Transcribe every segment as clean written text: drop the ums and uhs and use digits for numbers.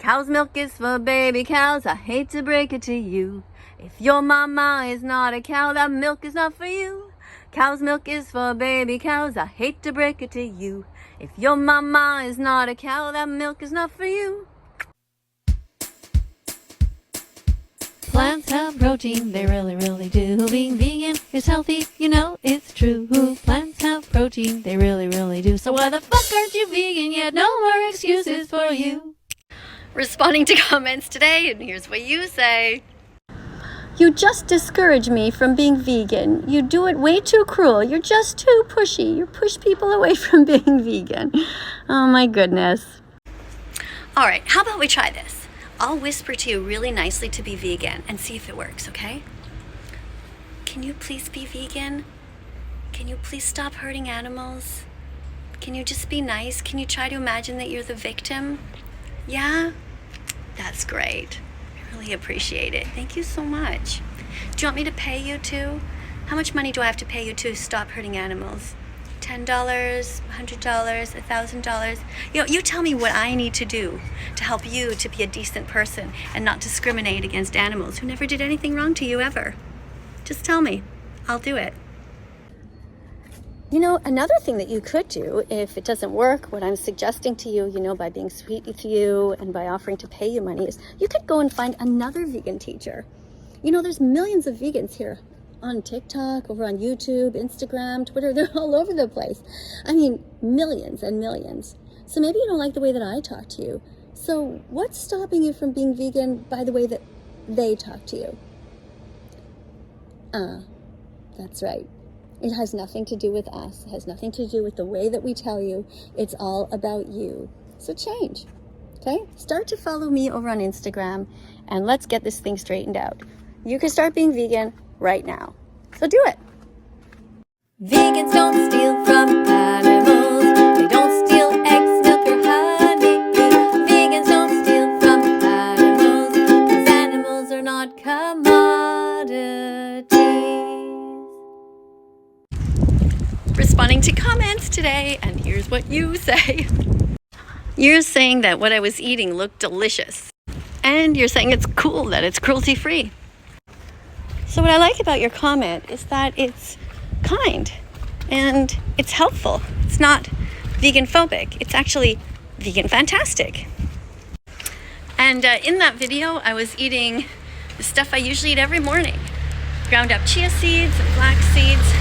Cow's milk is for baby cows, I hate to break it to you. If your mama is not a cow, that milk is not for you. Cow's milk is for baby cows, I hate to break it to you. If your mama is not a cow, that milk is not for you. Plants have protein, they really do. Being vegan is healthy, you know it's true. Plants have protein, they really do. So why the fuck aren't you vegan yet? No more excuses for you. Responding to comments today, and here's what you say. You just discourage me from being vegan. You do it way too cruel. You're just too pushy. You push people away from being vegan. Oh my goodness. All right, how about we try this? I'll whisper to you really nicely to be vegan and see if it works, okay? Can you please be vegan? Can you please stop hurting animals? Can you just be nice? Can you try to imagine that you're the victim? Yeah? That's great. I really appreciate it. Thank you so much. Do you want me to pay you too? How much money do I have to pay you to stop hurting animals? $10, $100, $1,000? You tell me what I need to do to help you to be a decent person and not discriminate against animals who never did anything wrong to you ever. Just tell me. I'll do it. You know, another thing that you could do if it doesn't work, what I'm suggesting to you, by being sweet with you and by offering to pay you money, is you could go and find another vegan teacher. There's millions of vegans here on TikTok, over on YouTube, Instagram, Twitter. They're all over the place. I mean, millions and millions. So maybe you don't like the way that I talk to you. So what's stopping you from being vegan by the way that they talk to you? That's right. It has nothing to do with us. It has nothing to do with the way that we tell you. It's all about you. So change, okay? Start to follow me over on Instagram, and let's get this thing straightened out. You can start being vegan right now. So do it. Vegans don't steal from animals. They don't steal eggs, milk, or honey. Vegans don't steal from animals, 'cause animals are not commodities. Responding to comments today, and here's what you say. You're saying that what I was eating looked delicious, and you're saying it's cool that it's cruelty-free. So what I like about your comment is that it's kind and it's helpful. It's not vegan phobic. It's actually vegan fantastic. And in that video, I was eating the stuff I usually eat every morning. Ground up chia seeds and flax seeds,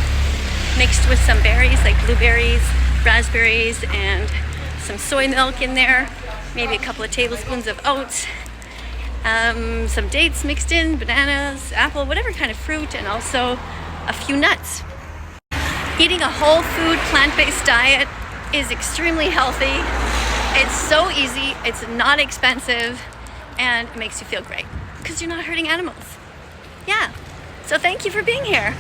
mixed with some berries like blueberries, raspberries, and some soy milk in there, maybe a couple of tablespoons of oats, some dates mixed in, bananas, apple, whatever kind of fruit, and also a few nuts. Eating a whole food plant-based diet is extremely healthy. It's so easy, it's not expensive, and it makes you feel great because you're not hurting animals. Yeah, so thank you for being here.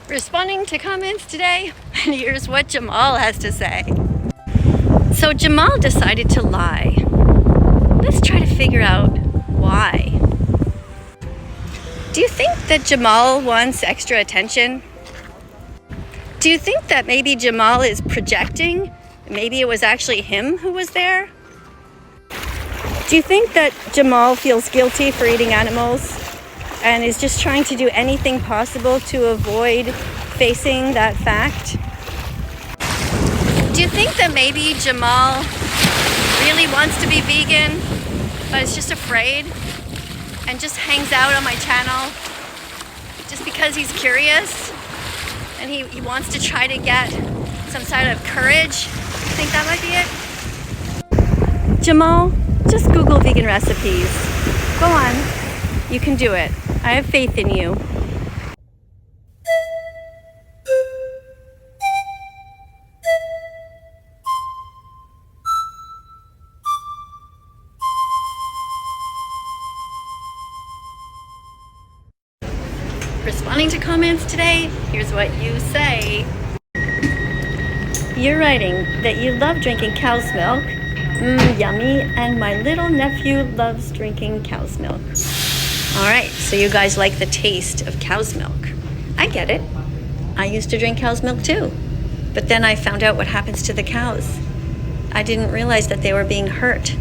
Responding to comments today, and here's what Jamal has to say. So Jamal decided to lie. Let's try to figure out why. Do you think that Jamal wants extra attention? Do you think that maybe Jamal is projecting? Maybe it was actually him who was there? Do you think that Jamal feels guilty for eating animals and is just trying to do anything possible to avoid facing that fact? Do you think that maybe Jamal really wants to be vegan, but is just afraid and just hangs out on my channel just because he's curious and he wants to try to get some sort of courage? You think that might be it? Jamal, just Google vegan recipes. Go on, you can do it. I have faith in you. Responding to comments today, here's what you say. You're writing that you love drinking cow's milk Yummy. And my little nephew loves drinking cow's milk. All right, so you guys like the taste of cow's milk. I get it. I used to drink cow's milk too. But then I found out what happens to the cows. I didn't realize that they were being hurt.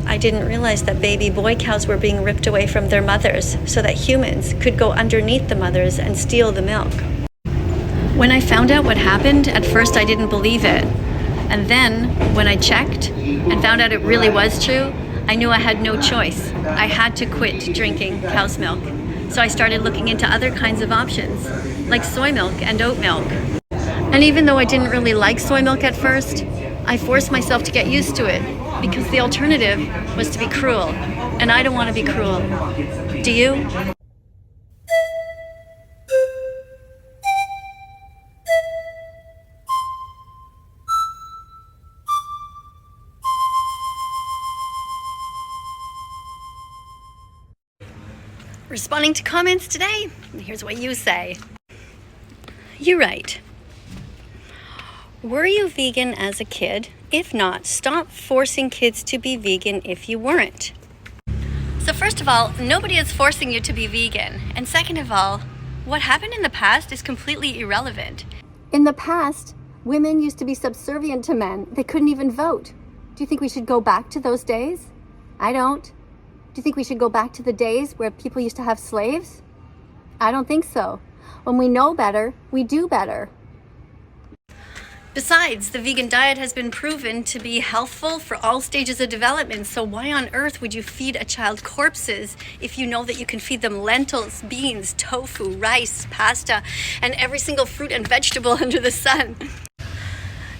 I didn't realize that baby boy cows were being ripped away from their mothers so that humans could go underneath the mothers and steal the milk. When I found out what happened, at first I didn't believe it. And then when I checked and found out it really was true, I knew I had no choice. I had to quit drinking cow's milk. So I started looking into other kinds of options, like soy milk and oat milk. And even though I didn't really like soy milk at first, I forced myself to get used to it because the alternative was to be cruel. And I don't want to be cruel. Do you? Responding to comments today, here's what you say. You write, were you vegan as a kid? If not, stop forcing kids to be vegan if you weren't. So first of all, nobody is forcing you to be vegan. And second of all, what happened in the past is completely irrelevant. In the past, women used to be subservient to men. They couldn't even vote. Do you think we should go back to those days? I don't. Do you think we should go back to the days where people used to have slaves? I don't think so. When we know better, we do better. Besides, the vegan diet has been proven to be healthful for all stages of development, so why on earth would you feed a child corpses if you know that you can feed them lentils, beans, tofu, rice, pasta, and every single fruit and vegetable under the sun?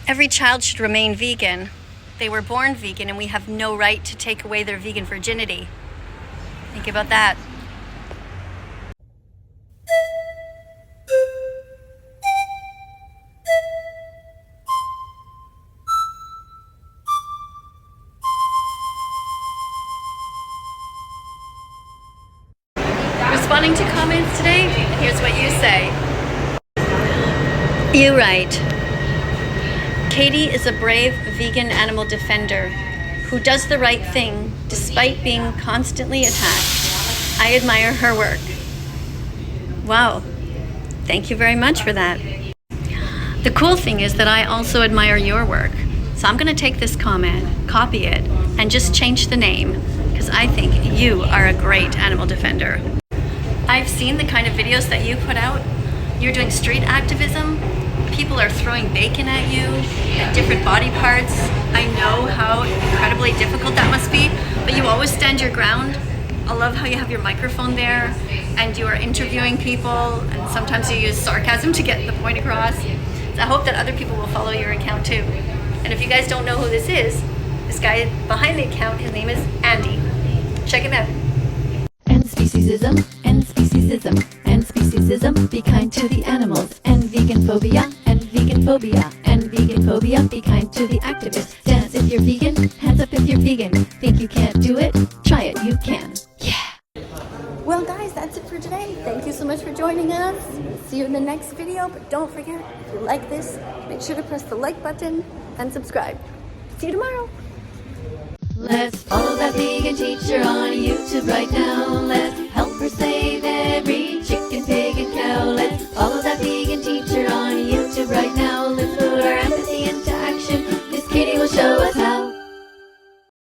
Every child should remain vegan. They were born vegan, and we have no right to take away their vegan virginity. Think about that. Responding to comments today, here's what you say. You write, KADIE is a brave vegan animal defender who does the right thing despite being constantly attacked. I admire her work. Wow, thank you very much for that. The cool thing is that I also admire your work. So I'm gonna take this comment, copy it, and just change the name, because I think you are a great animal defender. I've seen the kind of videos that you put out. You're doing street activism. People are throwing bacon at you and different body parts. I know how incredibly difficult that must be, but you always stand your ground. I love how you have your microphone there and you are interviewing people, and sometimes you use sarcasm to get the point across. So I hope that other people will follow your account too. And if you guys don't know who this is, this guy behind the account, his name is Andy. Check him out. And speciesism, and speciesism, and speciesism, be kind to the animals, and vegan phobia, and vegan phobia, and vegan phobia, be kind to the activists. Dance if you're vegan, hands up if you're vegan. Think you can't do it? Try it, you can. Yeah! Well guys, that's it for today. Thank you so much for joining us. See you in the next video, but don't forget, if you like this, make sure to press the like button and subscribe. See you tomorrow. Let's follow that vegan teacher on YouTube right now.